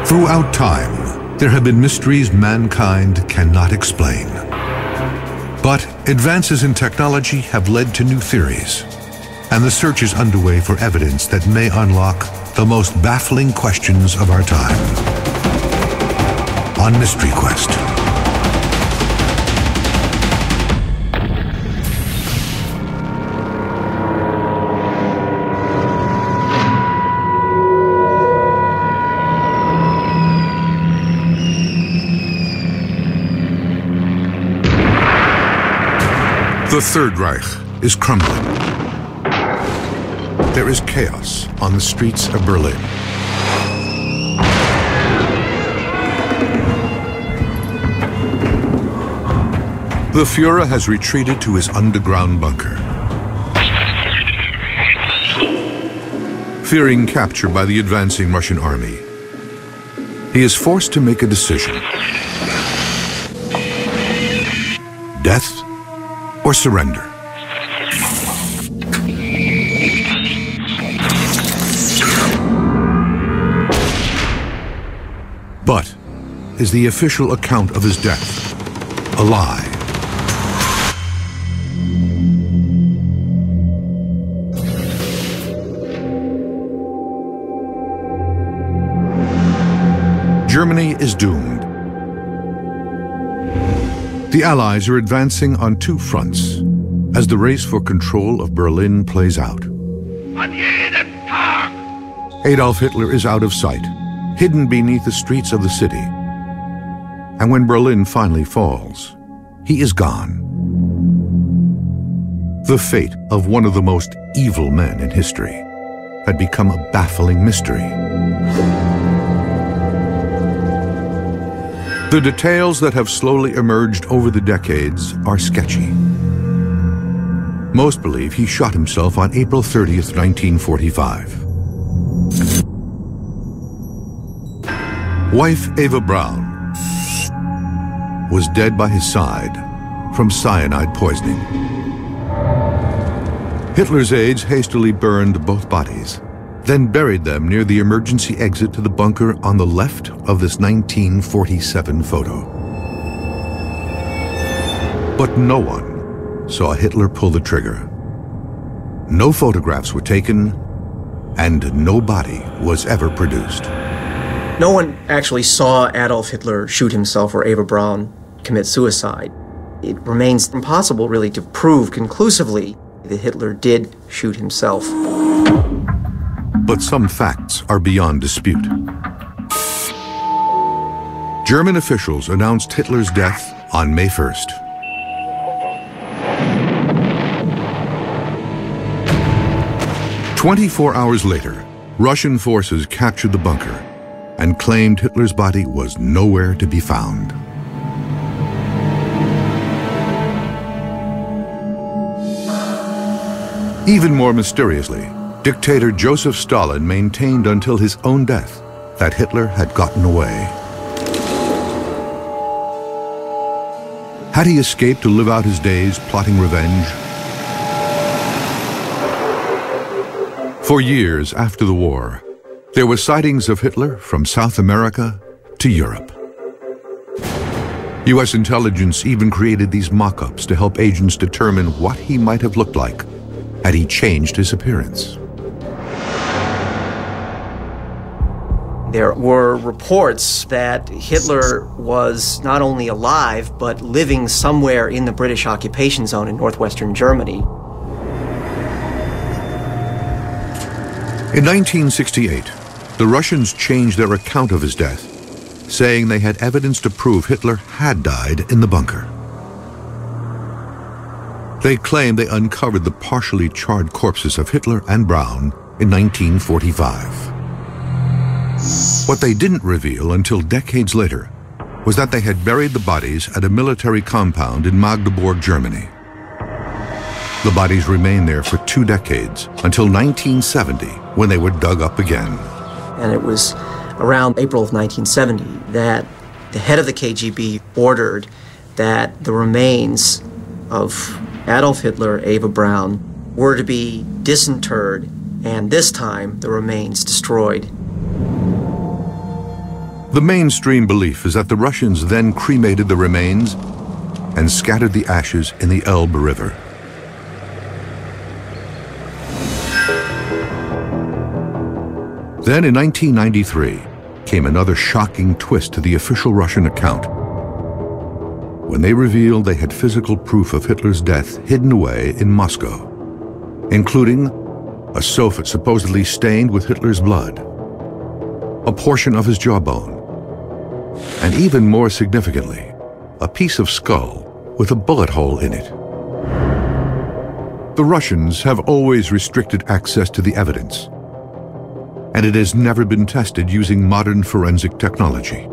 Throughout time, there have been mysteries mankind cannot explain. But advances in technology have led to new theories, and the search is underway for evidence that may unlock the most baffling questions of our time. On Mystery Quest. The Third Reich is crumbling. There is chaos on the streets of Berlin. The Führer has retreated to his underground bunker. Fearing capture by the advancing Russian army, he is forced to make a decision. Death or surrender? But is the official account of his death a lie? Germany is doomed. The Allies are advancing on two fronts as the race for control of Berlin plays out. Adolf Hitler is out of sight, hidden beneath the streets of the city. And when Berlin finally falls, he is gone. The fate of one of the most evil men in history had become a baffling mystery. The details that have slowly emerged over the decades are sketchy. Most believe he shot himself on April 30th, 1945. Wife Eva Braun was dead by his side from cyanide poisoning. Hitler's aides hastily burned both bodies, then buried them near the emergency exit to the bunker on the left of this 1947 photo. But no one saw Hitler pull the trigger. No photographs were taken, and no body was ever produced. No one actually saw Adolf Hitler shoot himself or Eva Braun commit suicide. It remains impossible, really, to prove conclusively that Hitler did shoot himself. But some facts are beyond dispute. German officials announced Hitler's death on May 1st. "24 hours later, Russian forces captured the bunker and claimed Hitler's body was nowhere to be found. Even more mysteriously, dictator Joseph Stalin maintained until his own death that Hitler had gotten away. Had he escaped to live out his days plotting revenge? For years after the war, there were sightings of Hitler from South America to Europe. U.S. intelligence even created these mock-ups to help agents determine what he might have looked like had he changed his appearance. There were reports that Hitler was not only alive, but living somewhere in the British occupation zone in northwestern Germany. In 1968, the Russians changed their account of his death, saying they had evidence to prove Hitler had died in the bunker. They claimed they uncovered the partially charred corpses of Hitler and Braun in 1945. What they didn't reveal until decades later was that they had buried the bodies at a military compound in Magdeburg, Germany. The bodies remained there for 2 decades, until 1970, when they were dug up again. And it was around April of 1970 that the head of the KGB ordered that the remains of Adolf Hitler, Eva Braun, were to be disinterred, and this time the remains destroyed. The mainstream belief is that the Russians then cremated the remains and scattered the ashes in the Elbe River. Then in 1993 came another shocking twist to the official Russian account, when they revealed they had physical proof of Hitler's death hidden away in Moscow, including a sofa supposedly stained with Hitler's blood, a portion of his jawbone, and even more significantly, a piece of skull with a bullet hole in it. The Russians have always restricted access to the evidence, and it has never been tested using modern forensic technology.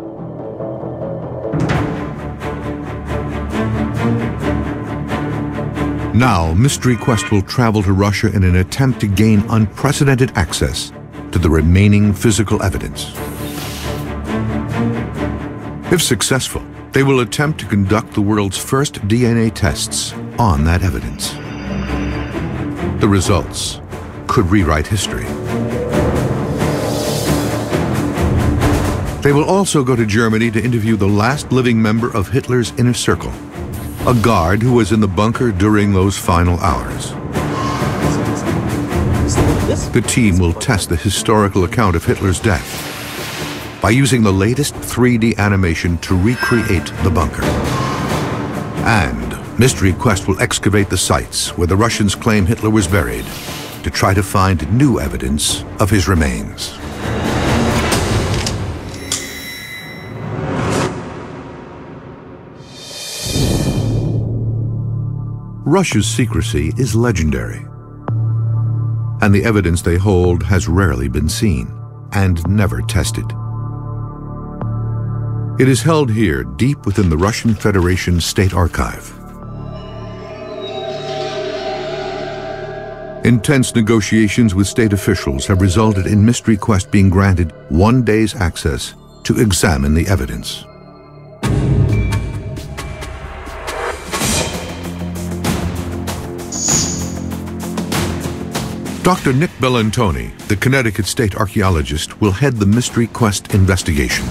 Now, Mystery Quest will travel to Russia in an attempt to gain unprecedented access to the remaining physical evidence. If successful, they will attempt to conduct the world's first DNA tests on that evidence. The results could rewrite history. They will also go to Germany to interview the last living member of Hitler's inner circle, a guard who was in the bunker during those final hours. The team will test the historical account of Hitler's death by using the latest 3D animation to recreate the bunker. And Mystery Quest will excavate the sites where the Russians claim Hitler was buried to try to find new evidence of his remains. Russia's secrecy is legendary, and the evidence they hold has rarely been seen and never tested. It is held here deep within the Russian Federation State Archive. Intense negotiations with state officials have resulted in Mystery Quest being granted 1 day's access to examine the evidence. Dr. Nick Bellantoni, the Connecticut state archaeologist, will head the Mystery Quest investigation.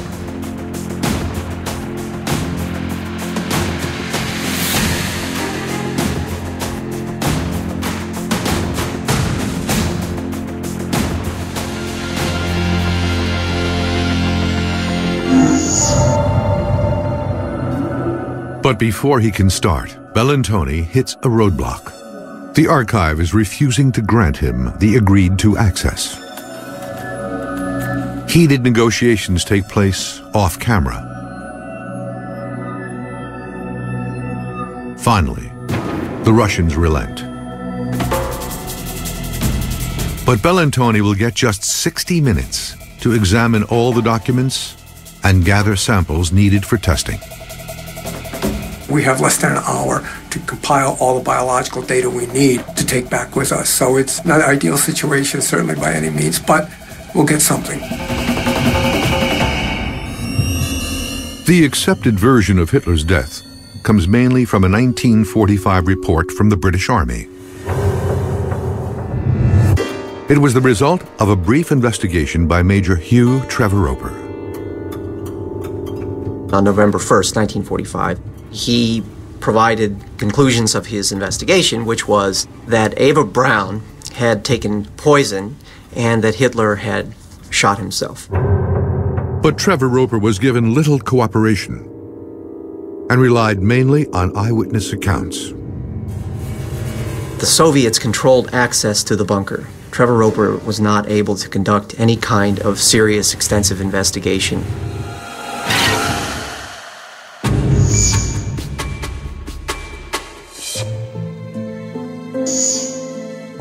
But before he can start, Bellantoni hits a roadblock. The archive is refusing to grant him the agreed-to access. Heated negotiations take place off-camera. Finally, the Russians relent. But Bellantoni will get just 60 minutes to examine all the documents and gather samples needed for testing. We have less than an hour to compile all the biological data we need to take back with us. So it's not an ideal situation, certainly by any means, but we'll get something. The accepted version of Hitler's death comes mainly from a 1945 report from the British Army. It was the result of a brief investigation by Major Hugh Trevor Roper. On November 1st, 1945, he provided conclusions of his investigation, which was that Eva Braun had taken poison and that Hitler had shot himself. But Trevor Roper was given little cooperation and relied mainly on eyewitness accounts. The Soviets controlled access to the bunker. Trevor Roper was not able to conduct any kind of serious, extensive investigation.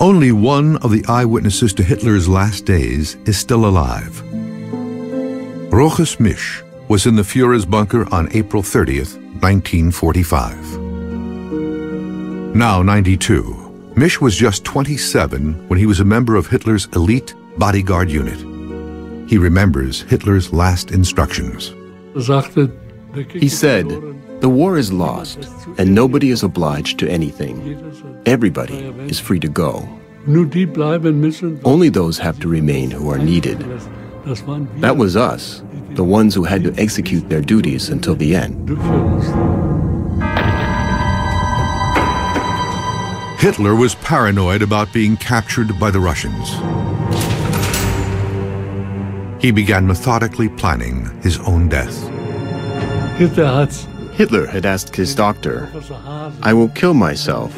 Only one of the eyewitnesses to Hitler's last days is still alive. Rochus Misch was in the Führer's bunker on April 30th, 1945. Now 92, Misch was just 27 when he was a member of Hitler's elite bodyguard unit. He remembers Hitler's last instructions. He said, "The war is lost, and nobody is obliged to anything. Everybody is free to go. Only those have to remain who are needed. That was us, the ones who had to execute their duties until the end. Hitler was paranoid about being captured by the Russians. He began methodically planning his own death. Hitler had asked his doctor, "I will kill myself.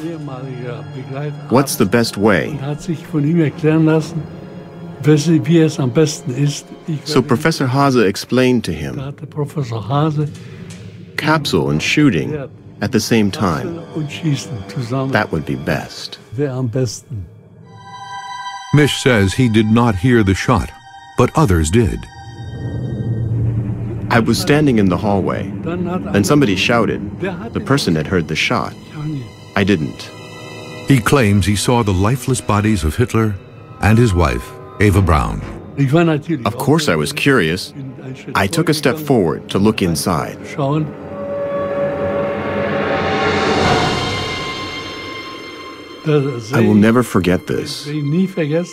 What's the best way?" So Professor Hase explained to him, capsule and shooting at the same time. That would be best. Misch says he did not hear the shot, but others did. I was standing in the hallway, and somebody shouted. The person had heard the shot. I didn't. He claims he saw the lifeless bodies of Hitler and his wife, Eva Braun. Of course I was curious. I took a step forward to look inside. I will never forget this.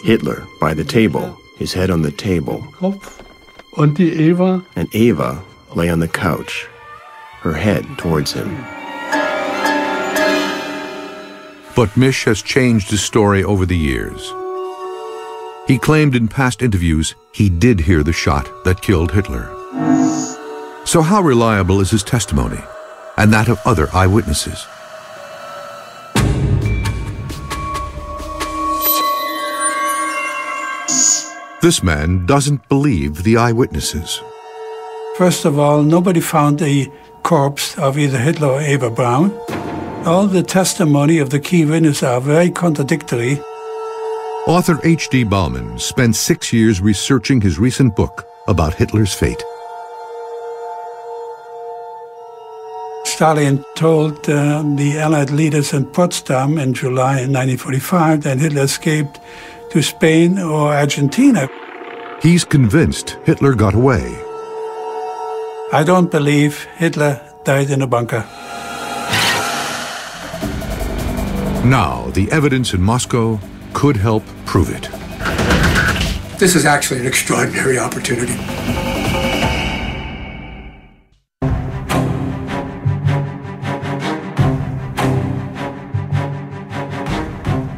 Hitler by the table, his head on the table. And Eva lay on the couch, her head towards him. But Misch has changed his story over the years. He claimed in past interviews he did hear the shot that killed Hitler. So how reliable is his testimony, and that of other eyewitnesses? This man doesn't believe the eyewitnesses. First of all, nobody found the corpse of either Hitler or Eva Braun. All the testimony of the key witnesses are very contradictory. Author H.D. Bauman spent 6 years researching his recent book about Hitler's fate. Stalin told the Allied leaders in Potsdam in July 1945 that Hitler escaped to Spain or Argentina. He's convinced Hitler got away. I don't believe Hitler died in a bunker. Now, the evidence in Moscow could help prove it. This is actually an extraordinary opportunity.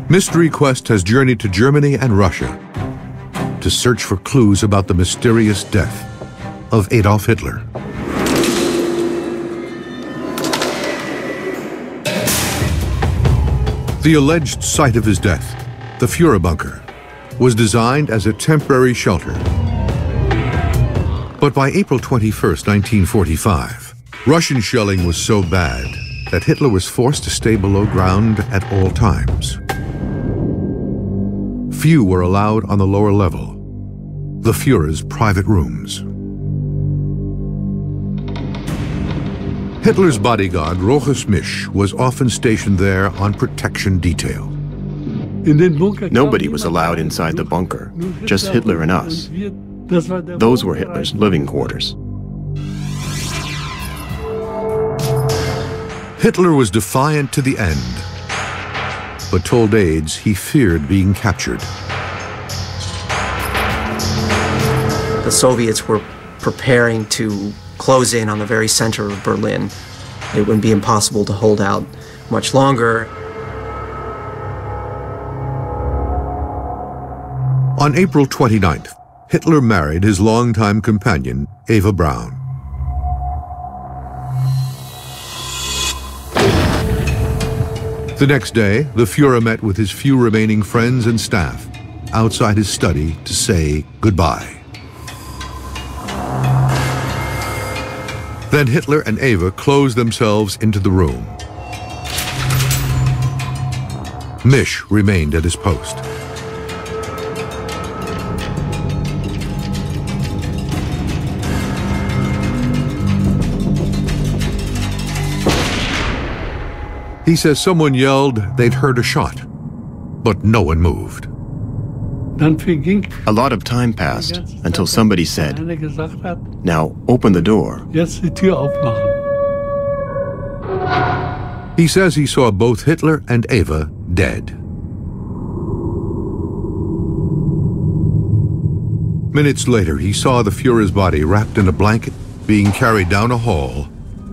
Mystery Quest has journeyed to Germany and Russia to search for clues about the mysterious death of Adolf Hitler. The alleged site of his death, the Führer bunker, was designed as a temporary shelter. But by April 21, 1945, Russian shelling was so bad that Hitler was forced to stay below ground at all times. Few were allowed on the lower level, the Führer's private rooms. Hitler's bodyguard, Rochus Misch, was often stationed there on protection detail. Nobody was allowed inside the bunker, just Hitler and us. Those were Hitler's living quarters. Hitler was defiant to the end, but told aides he feared being captured. The Soviets were preparing to close in on the very center of Berlin. It would be impossible to hold out much longer. On April 29th, Hitler married his longtime companion, Eva Braun. The next day, the Führer met with his few remaining friends and staff outside his study to say goodbye. Then Hitler and Eva closed themselves into the room. Misch remained at his post. He says someone yelled they'd heard a shot, but no one moved. A lot of time passed until somebody said, "Now open the door." He says he saw both Hitler and Eva dead. Minutes later, he saw the Führer's body wrapped in a blanket being carried down a hall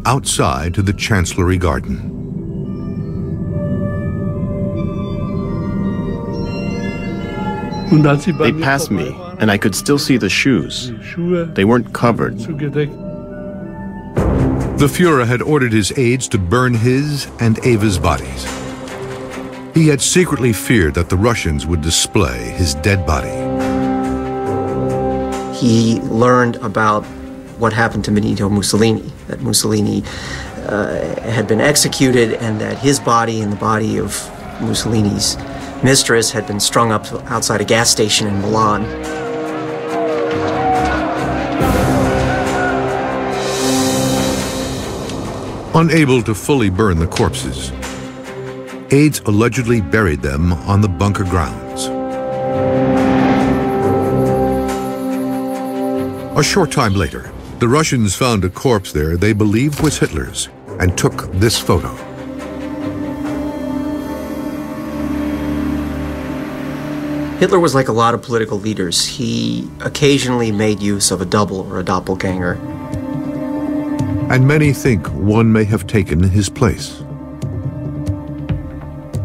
outside to the Chancellery garden. They passed me, and I could still see the shoes. They weren't covered. The Führer had ordered his aides to burn his and Eva's bodies. He had secretly feared that the Russians would display his dead body. He learned about what happened to Benito Mussolini, that Mussolini had been executed and that his body and the body of Mussolini's mistress had been strung up outside a gas station in Milan. Unable to fully burn the corpses, aides allegedly buried them on the bunker grounds. A short time later, the Russians found a corpse there they believed was Hitler's and took this photo. Hitler was like a lot of political leaders. He occasionally made use of a double or a doppelganger. And many think one may have taken his place.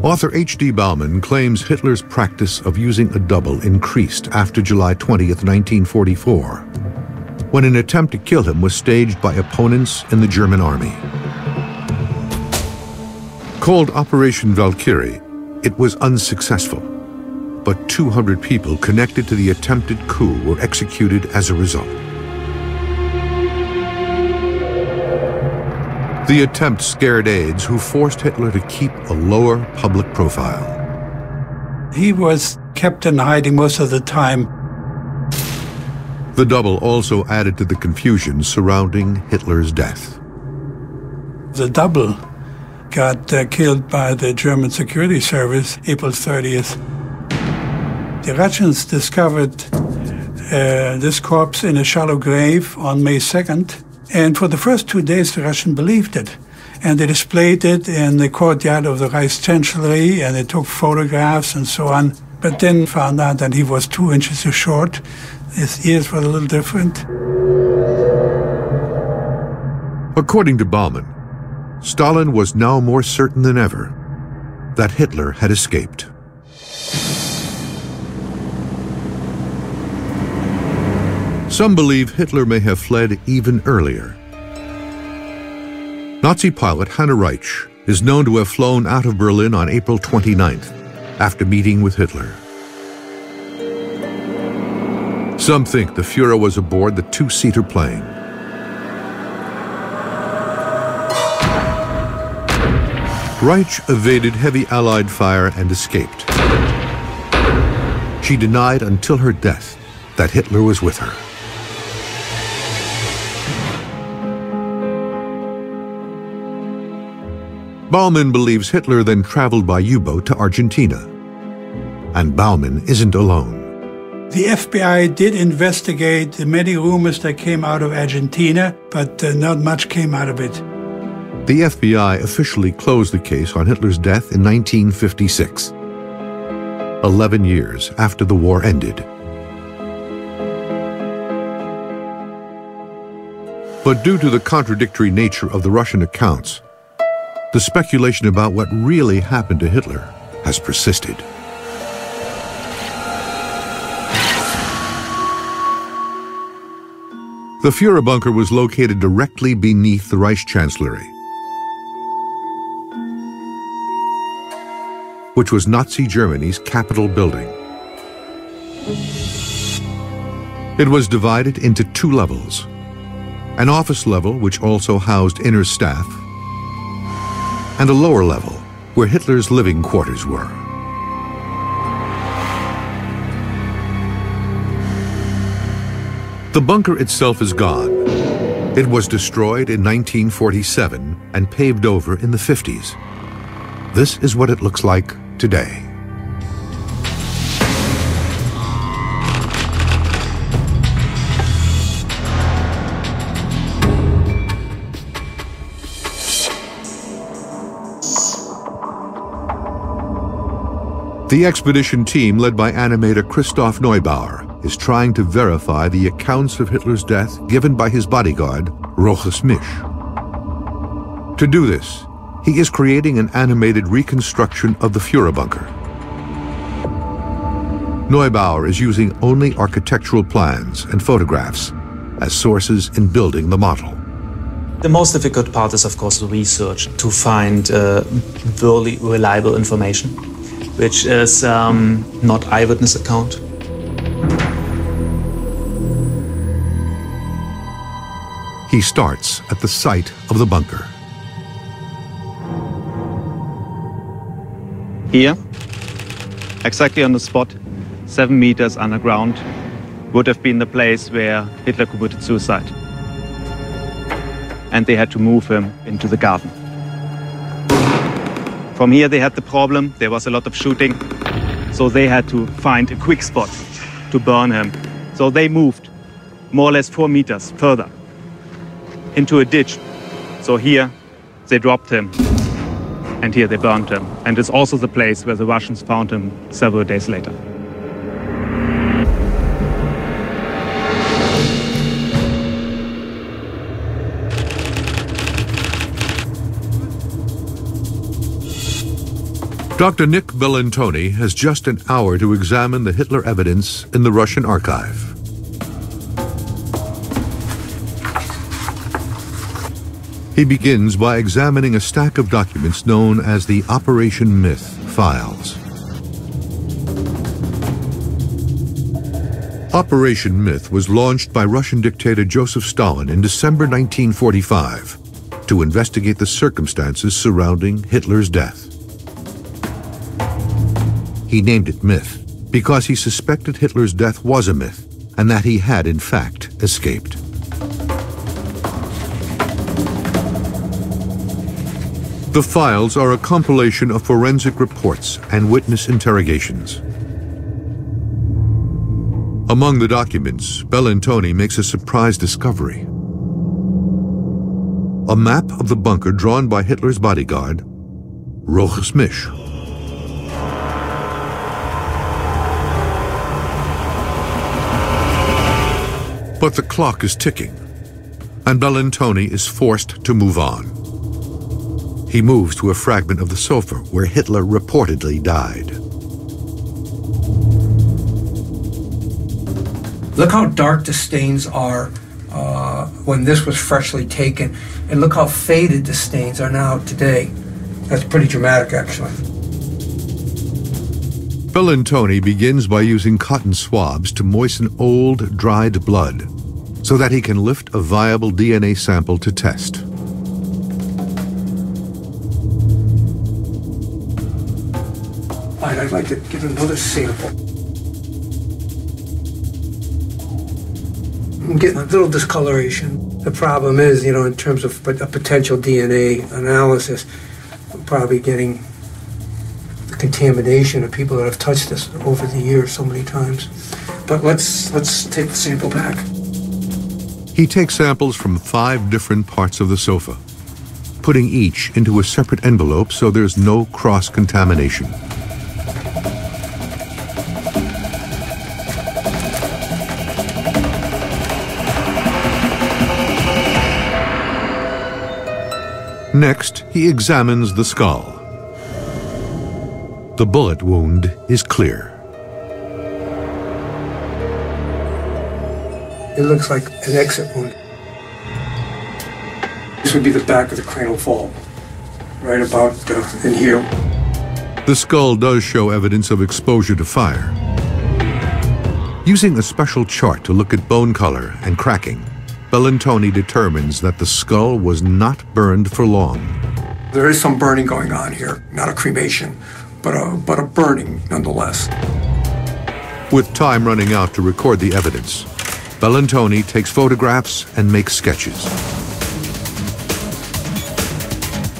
Author H.D. Bauman claims Hitler's practice of using a double increased after July 20th, 1944, when an attempt to kill him was staged by opponents in the German army. Called Operation Valkyrie, it was unsuccessful, but 200 people connected to the attempted coup were executed as a result. The attempt scared aides who forced Hitler to keep a lower public profile. He was kept in hiding most of the time. The double also added to the confusion surrounding Hitler's death. The double got killed by the German security service April 30th. The Russians discovered this corpse in a shallow grave on May 2nd. And for the first 2 days, the Russians believed it. And they displayed it in the courtyard of the Reichschancellery, and they took photographs and so on. But then found out that he was 2 inches too short. His ears were a little different. According to Bauman, Stalin was now more certain than ever that Hitler had escaped. Some believe Hitler may have fled even earlier. Nazi pilot Hanne Reich is known to have flown out of Berlin on April 29th after meeting with Hitler. Some think the Führer was aboard the 2-seater plane. Reich evaded heavy Allied fire and escaped. She denied until her death that Hitler was with her. Bauman believes Hitler then traveled by U-boat to Argentina. And Bauman isn't alone. The FBI did investigate the many rumors that came out of Argentina, but not much came out of it. The FBI officially closed the case on Hitler's death in 1956, 11 years after the war ended. But due to the contradictory nature of the Russian accounts, the speculation about what really happened to Hitler has persisted. The Führer bunker was located directly beneath the Reichschancellery, which was Nazi Germany's capital building. It was divided into 2 levels, an office level which also housed inner staff, and a lower level where Hitler's living quarters were. The bunker itself is gone. It was destroyed in 1947 and paved over in the 50s. This is what it looks like today. The expedition team, led by animator Christoph Neubauer, is trying to verify the accounts of Hitler's death given by his bodyguard, Roches Misch. To do this, he is creating an animated reconstruction of the Führer bunker. Neubauer is using only architectural plans and photographs as sources in building the model. The most difficult part is, of course, the research to find really reliable information, which is not eyewitness account. He starts at the site of the bunker. Here, exactly on the spot, 7 meters underground, would have been the place where Hitler committed suicide. And they had to move him into the garden. From here they had the problem, there was a lot of shooting, so they had to find a quick spot to burn him. So they moved more or less 4 meters further into a ditch. So here they dropped him, and here they burned him. And it's also the place where the Russians found him several days later. Dr. Nick Bellantoni has just an hour to examine the Hitler evidence in the Russian archive. He begins by examining a stack of documents known as the Operation Myth files. Operation Myth was launched by Russian dictator Joseph Stalin in December 1945 to investigate the circumstances surrounding Hitler's death. He named it Myth because he suspected Hitler's death was a myth and that he had, in fact, escaped. The files are a compilation of forensic reports and witness interrogations. Among the documents, Bellantoni makes a surprise discovery. A map of the bunker drawn by Hitler's bodyguard, Roches Misch. But the clock is ticking, and Bellantoni is forced to move on. He moves to a fragment of the sofa where Hitler reportedly died. Look how dark the stains are when this was freshly taken, and look how faded the stains are now today. That's pretty dramatic, actually. Bellantoni begins by using cotton swabs to moisten old, dried blood so that he can lift a viable DNA sample to test. I'd like to get another sample. I'm getting a little discoloration. The problem is, in terms of a potential DNA analysis, I'm probably getting the contamination of people that have touched this over the years so many times. But let's take the sample back. He takes samples from 5 different parts of the sofa, putting each into a separate envelope so there's no cross-contamination. Next, he examines the skull. The bullet wound is clear. It looks like an exit wound. This would be the back of the cranial vault, right about in here. The skull does show evidence of exposure to fire. Using a special chart to look at bone color and cracking, Bellantoni determines that the skull was not burned for long. There is some burning going on here, not a cremation, but a burning nonetheless. With time running out to record the evidence, Bellantoni takes photographs and makes sketches.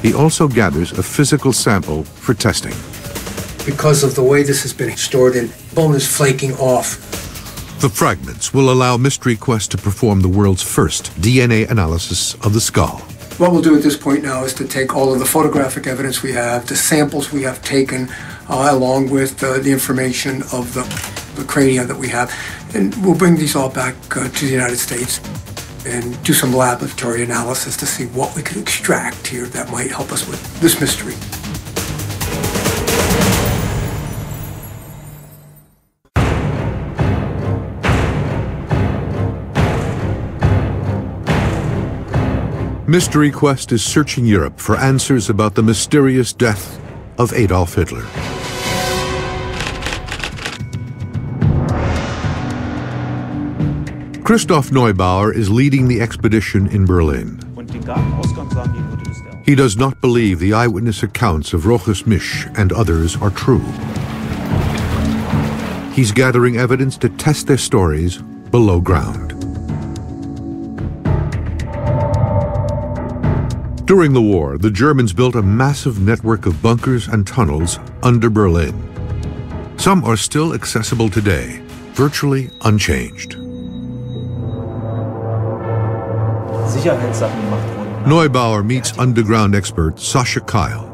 He also gathers a physical sample for testing. Because of the way this has been stored in, bone is flaking off. The fragments will allow Mystery Quest to perform the world's first DNA analysis of the skull. What we'll do at this point now is to take all of the photographic evidence we have, the samples we have taken, along with the information of the crania that we have, And we'll bring these all back to the United States and do some laboratory analysis to see what we can extract here that might help us with this mystery. Mystery Quest is searching Europe for answers about the mysterious death of Adolf Hitler. Christoph Neubauer is leading the expedition in Berlin. He does not believe the eyewitness accounts of Rochus Misch and others are true. He's gathering evidence to test their stories below ground. During the war, the Germans built a massive network of bunkers and tunnels under Berlin. Some are still accessible today, virtually unchanged. Neubauer meets underground expert Sascha Keil.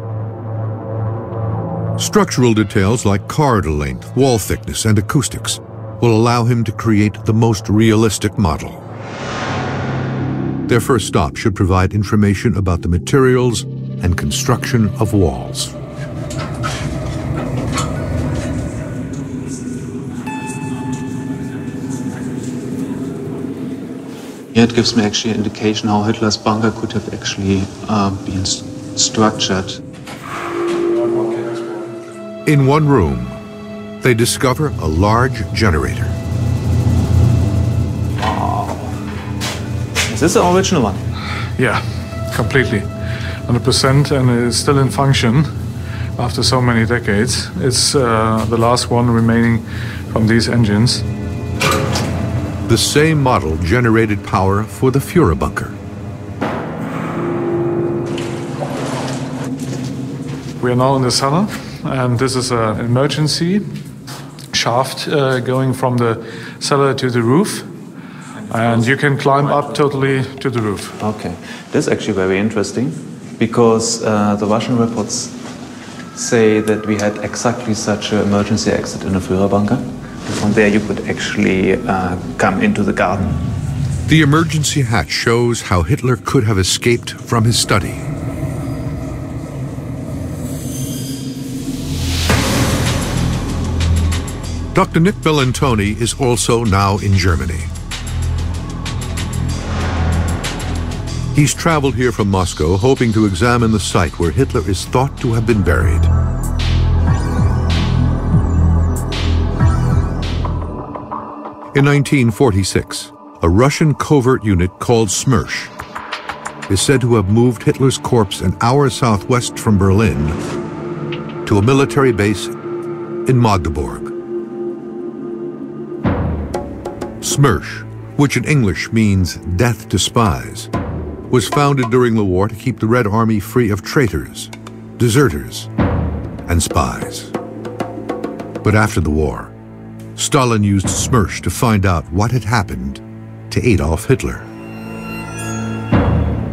Structural details like corridor length, wall thickness, and acoustics will allow him to create the most realistic model. Their first stop should provide information about the materials and construction of walls. Here it gives me actually an indication how Hitler's bunker could have actually been structured. In one room, they discover a large generator. Is this the original one? Yeah, completely. 100%, and it is still in function after so many decades. It's the last one remaining from these engines. The same model generated power for the Führer bunker. We are now in the cellar, and this is an emergency shaft going from the cellar to the roof. And you can climb up totally to the roof. Okay, this is actually very interesting because the Russian reports say that we had exactly such an emergency exit in the Führer bunker. From there you could actually come into the garden. The emergency hatch shows how Hitler could have escaped from his study. Dr. Nick Bellantoni is also now in Germany. He's traveled here from Moscow, hoping to examine the site where Hitler is thought to have been buried. In 1946, a Russian covert unit called Smersh is said to have moved Hitler's corpse an hour southwest from Berlin to a military base in Magdeburg. Smersh, which in English means death to spies, was founded during the war to keep the Red Army free of traitors, deserters, and spies. But after the war, Stalin used Smersh to find out what had happened to Adolf Hitler.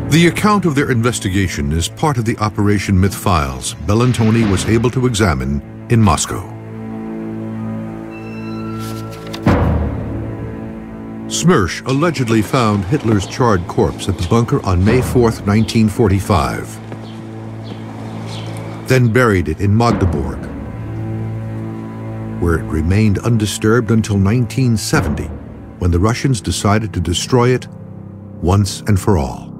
The account of their investigation is part of the Operation Myth files Bellantoni was able to examine in Moscow. Smersh allegedly found Hitler's charred corpse at the bunker on May 4th, 1945, then buried it in Magdeburg, where it remained undisturbed until 1970, when the Russians decided to destroy it once and for all.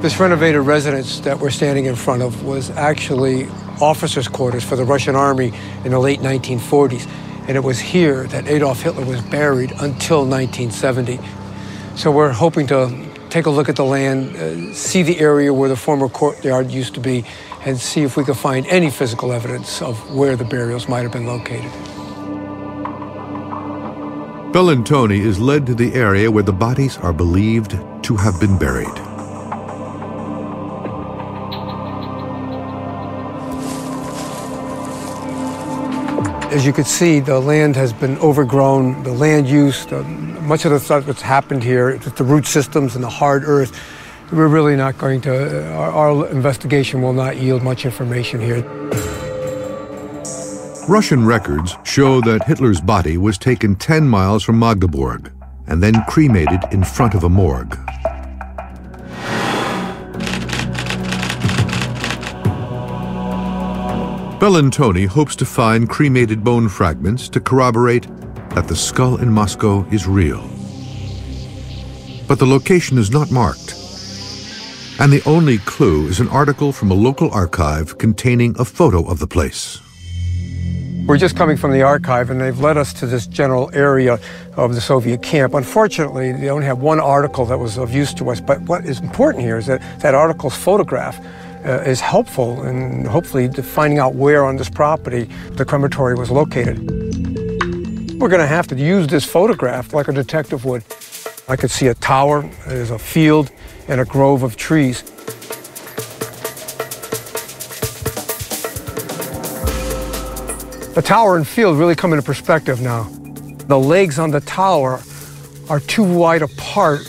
This renovated residence that we're standing in front of was actually officers' quarters for the Russian army in the late 1940s. And it was here that Adolf Hitler was buried until 1970. So we're hoping to take a look at the land, see the area where the former courtyard used to be, and see if we can find any physical evidence of where the burials might have been located. Bellantoni is led to the area where the bodies are believed to have been buried. As you can see, the land has been overgrown, the land use, much of the stuff that's happened here, the root systems and the hard earth we're really not going to, our investigation will not yield much information here. Russian records show that Hitler's body was taken 10 miles from Magdeburg and then cremated in front of a morgue. Bellantoni hopes to find cremated bone fragments to corroborate that the skull in Moscow is real. But the location is not marked, and the only clue is an article from a local archive containing a photo of the place. We're just coming from the archive, and they've led us to this general area of the Soviet camp. Unfortunately, they only have one article that was of use to us, but what is important here is that that article's photograph is helpful in hopefully finding out where on this property the crematory was located. We're going to have to use this photograph like a detective would. I could see a tower, there's a field, and a grove of trees. The tower and field really come into perspective now. The legs on the tower are too wide apart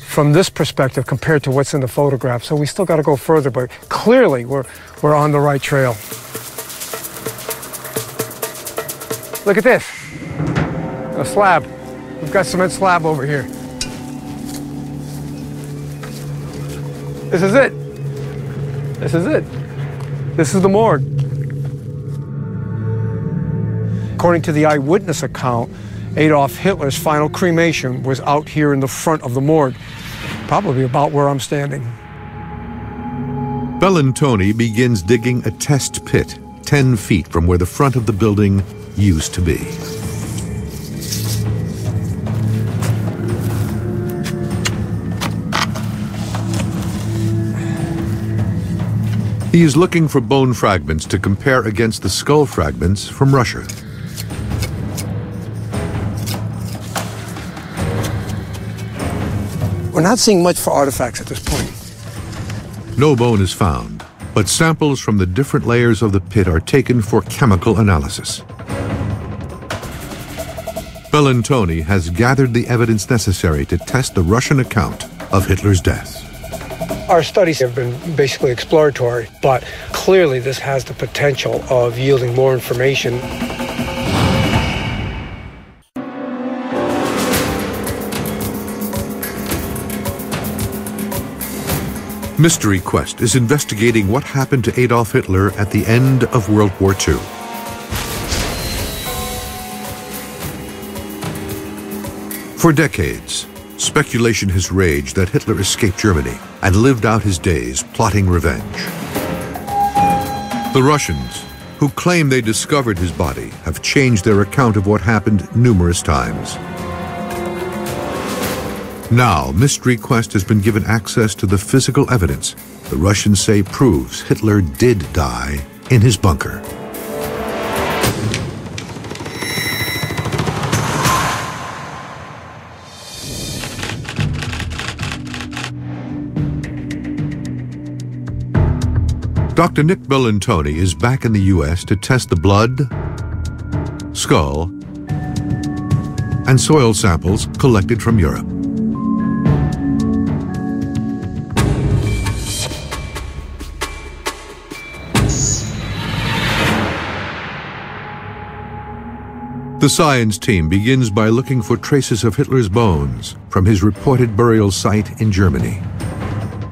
from this perspective compared to what's in the photograph. So we still got to go further, but clearly we're on the right trail. Look at this, a slab. We've got cement slab over here. This is it. This is it. This is the morgue. According to the eyewitness account, Adolf Hitler's final cremation was out here in the front of the morgue, probably about where I'm standing. Bellantoni begins digging a test pit 10 feet from where the front of the building used to be. He is looking for bone fragments to compare against the skull fragments from Russia. We're not seeing much for artifacts at this point. No bone is found, but samples from the different layers of the pit are taken for chemical analysis. Bellantoni has gathered the evidence necessary to test the Russian account of Hitler's death. Our studies have been basically exploratory, but clearly this has the potential of yielding more information. Mystery Quest is investigating what happened to Adolf Hitler at the end of World War II. For decades, speculation has raged that Hitler escaped Germany and lived out his days plotting revenge. The Russians, who claim they discovered his body, have changed their account of what happened numerous times. Now, Mystery Quest has been given access to the physical evidence the Russians say proves Hitler did die in his bunker. Dr. Nick Bellantoni is back in the U.S. to test the blood, skull, and soil samples collected from Europe. The science team begins by looking for traces of Hitler's bones from his reported burial site in Germany.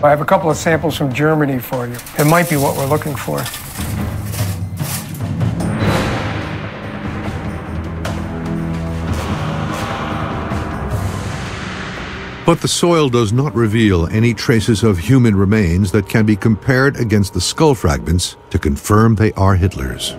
I have a couple of samples from Germany for you. It might be what we're looking for. But the soil does not reveal any traces of human remains that can be compared against the skull fragments to confirm they are Hitler's.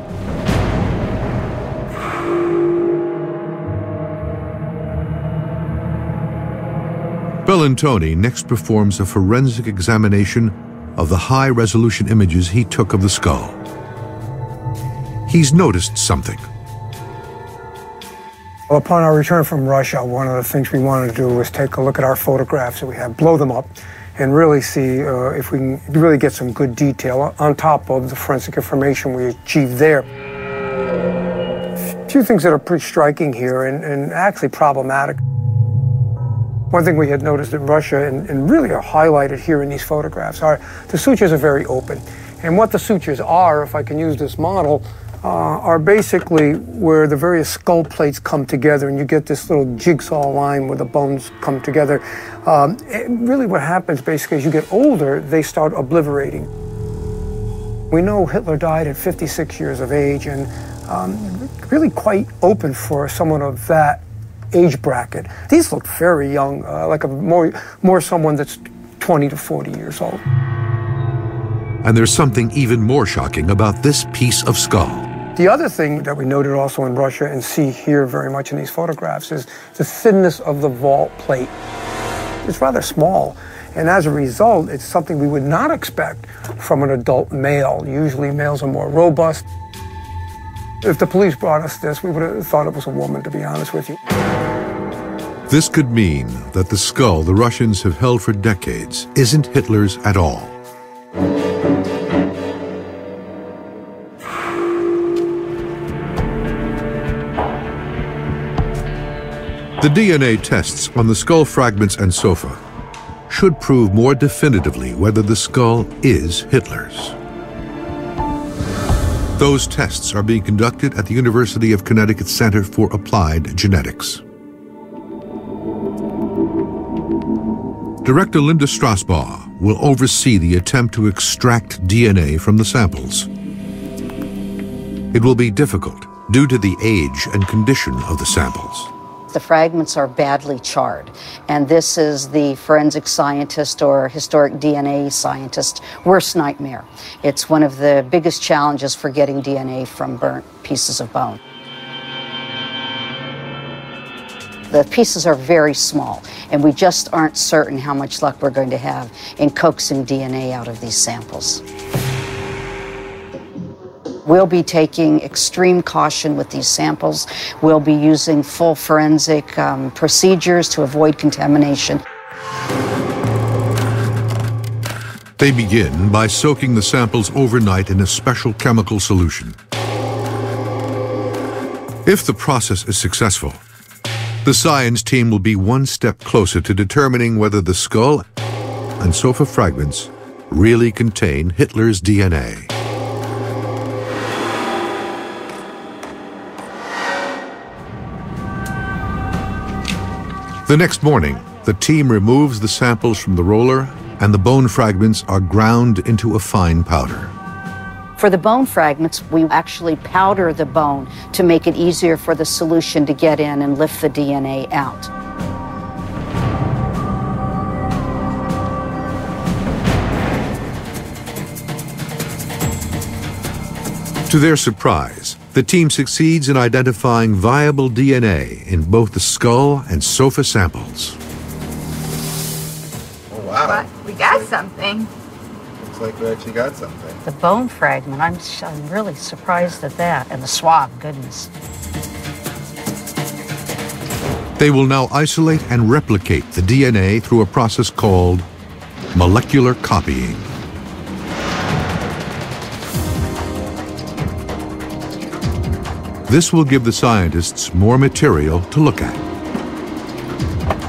Bellantoni next performs a forensic examination of the high-resolution images he took of the skull. He's noticed something. Well, upon our return from Russia, one of the things we wanted to do was take a look at our photographs that we have, blow them up, and really see if we can really get some good detail on top of the forensic information we achieved there. A few things that are pretty striking here and actually problematic. One thing we had noticed in Russia, and really are highlighted here in these photographs, are the sutures are very open. And what the sutures are, if I can use this model, are basically where the various skull plates come together and you get this little jigsaw line where the bones come together. Really what happens basically as you get older, they start obliterating. We know Hitler died at 56 years of age and really quite open for someone of that age bracket. These look very young, like more someone that's 20 to 40 years old. And there's something even more shocking about this piece of skull. The other thing that we noted also in Russia and see here very much in these photographs is the thinness of the vault plate. It's rather small, and as a result, it's something we would not expect from an adult male. Usually males are more robust. If the police brought us this, we would have thought it was a woman, to be honest with you. This could mean that the skull the Russians have held for decades isn't Hitler's at all. The DNA tests on the skull fragments and sofa should prove more definitively whether the skull is Hitler's. Those tests are being conducted at the University of Connecticut Center for Applied Genetics. Director Linda Strasbaugh will oversee the attempt to extract DNA from the samples. It will be difficult due to the age and condition of the samples. The fragments are badly charred, and this is the forensic scientist or historic DNA scientist's worst nightmare. It's one of the biggest challenges for getting DNA from burnt pieces of bone. The pieces are very small, and we just aren't certain how much luck we're going to have in coaxing DNA out of these samples. We'll be taking extreme caution with these samples. We'll be using full forensic procedures to avoid contamination. They begin by soaking the samples overnight in a special chemical solution. If the process is successful, the science team will be one step closer to determining whether the skull and sofa fragments really contain Hitler's DNA. The next morning, the team removes the samples from the roller and the bone fragments are ground into a fine powder. For the bone fragments, we actually powder the bone to make it easier for the solution to get in and lift the DNA out. To their surprise, the team succeeds in identifying viable DNA in both the skull and sofa samples. Oh, wow. But we got something. Looks like we actually got something. The bone fragment, I'm really surprised at that. And the swab, goodness. They will now isolate and replicate the DNA through a process called molecular copying. This will give the scientists more material to look at.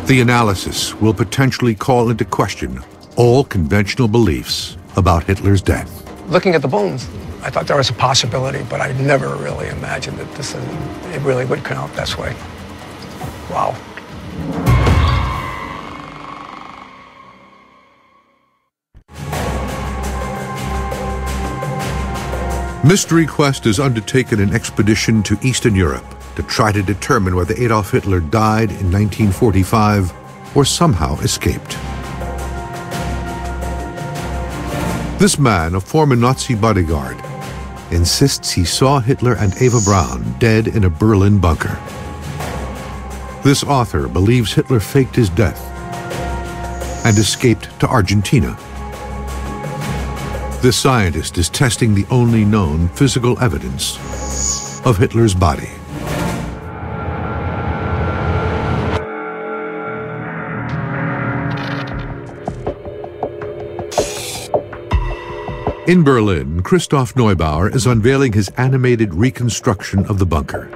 The analysis will potentially call into question all conventional beliefs about Hitler's death. Looking at the bones, I thought there was a possibility, but I never really imagined that it really would come out this way. Wow. Mystery Quest has undertaken an expedition to Eastern Europe to try to determine whether Adolf Hitler died in 1945 or somehow escaped. This man, a former Nazi bodyguard, insists he saw Hitler and Eva Braun dead in a Berlin bunker. This author believes Hitler faked his death and escaped to Argentina. This scientist is testing the only known physical evidence of Hitler's body. In Berlin, Christoph Neubauer is unveiling his animated reconstruction of the bunker.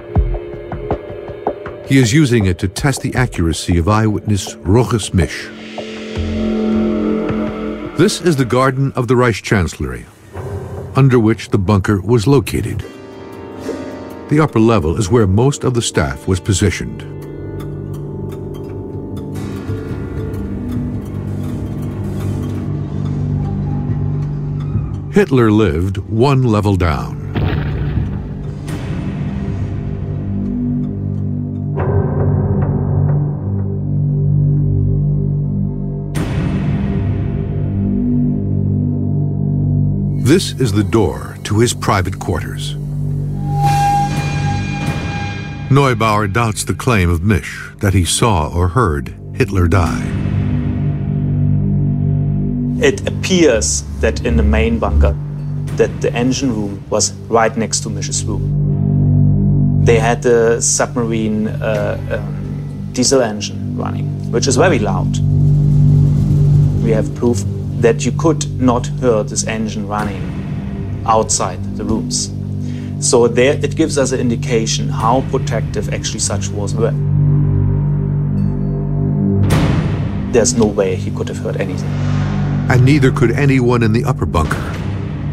He is using it to test the accuracy of eyewitness Roches Misch. This is the garden of the Reichskanzlei, under which the bunker was located. The upper level is where most of the staff was positioned. Hitler lived one level down. This is the door to his private quarters. Neubauer doubts the claim of Misch that he saw or heard Hitler die. It appears that in the main bunker, that the engine room was right next to Misch's room. They had the submarine diesel engine running, which is very loud. We have proof that you could not hear this engine running outside the rooms. So there it gives us an indication how protective actually such walls were. There's no way he could have heard anything. And neither could anyone in the upper bunker,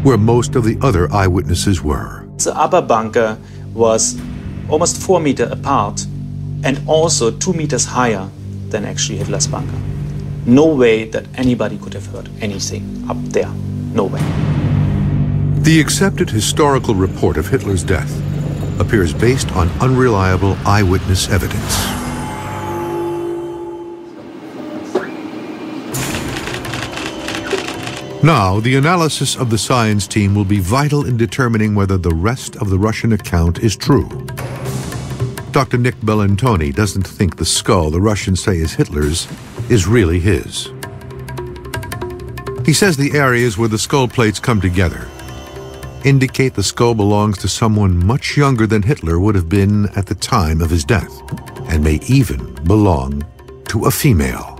where most of the other eyewitnesses were. The upper bunker was almost 4 meters apart and also 2 meters higher than actually Hitler's bunker. No way that anybody could have heard anything up there. No way. The accepted historical report of Hitler's death appears based on unreliable eyewitness evidence. Now, the analysis of the science team will be vital in determining whether the rest of the Russian account is true. Dr. Nick Bellantoni doesn't think the skull the Russians say is Hitler's is really his. He says the areas where the skull plates come together indicate the skull belongs to someone much younger than Hitler would have been at the time of his death, and may even belong to a female.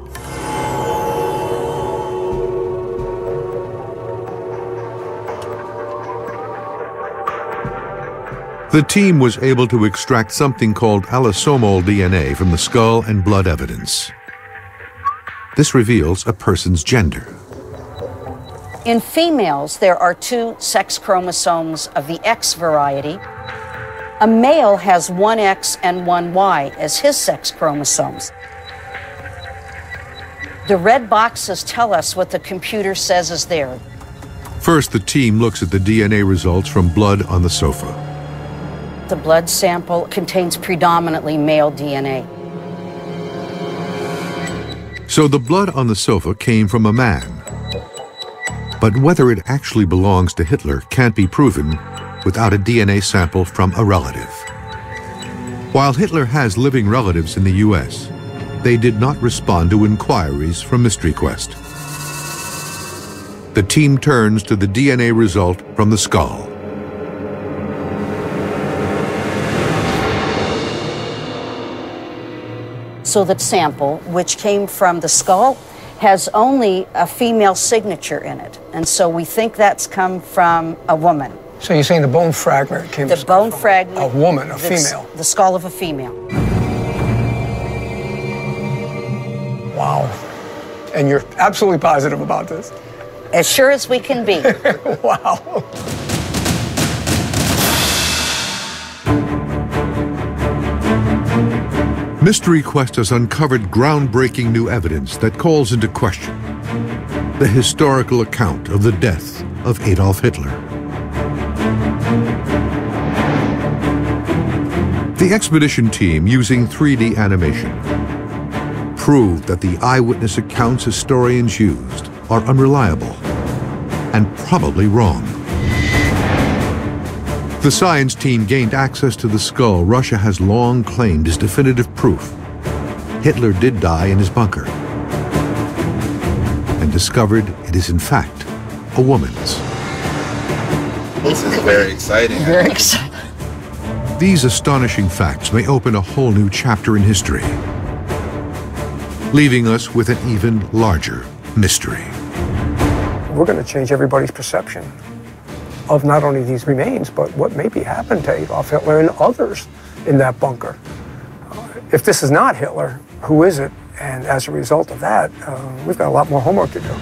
The team was able to extract something called allosomal DNA from the skull and blood evidence. This reveals a person's gender. In females, there are 2 sex chromosomes of the X variety. A male has 1 X and 1 Y as his sex chromosomes. The red boxes tell us what the computer says is there. First, the team looks at the DNA results from blood on the sofa. The blood sample contains predominantly male DNA. So the blood on the sofa came from a man. But whether it actually belongs to Hitler can't be proven without a DNA sample from a relative. While Hitler has living relatives in the US, they did not respond to inquiries from Mystery Quest. The team turns to the DNA result from the skull. So the sample, which came from the skull, has only a female signature in it. And so we think that's come from a woman. So you're saying the bone fragment came The bone fragment. A woman, a female. The skull of a female. Wow. And you're absolutely positive about this? As sure as we can be. Wow. Mystery Quest has uncovered groundbreaking new evidence that calls into question the historical account of the death of Adolf Hitler. The expedition team, using 3D animation, proved that the eyewitness accounts historians used are unreliable and probably wrong. The science team gained access to the skull Russia has long claimed as definitive proof Hitler did die in his bunker, and discovered it is in fact a woman's. This is very exciting. Very exciting. These astonishing facts may open a whole new chapter in history, leaving us with an even larger mystery. We're going to change everybody's perception of not only these remains, but what maybe happened to Adolf Hitler and others in that bunker. if this is not Hitler, who is it? And as a result of that, we've got a lot more homework to do.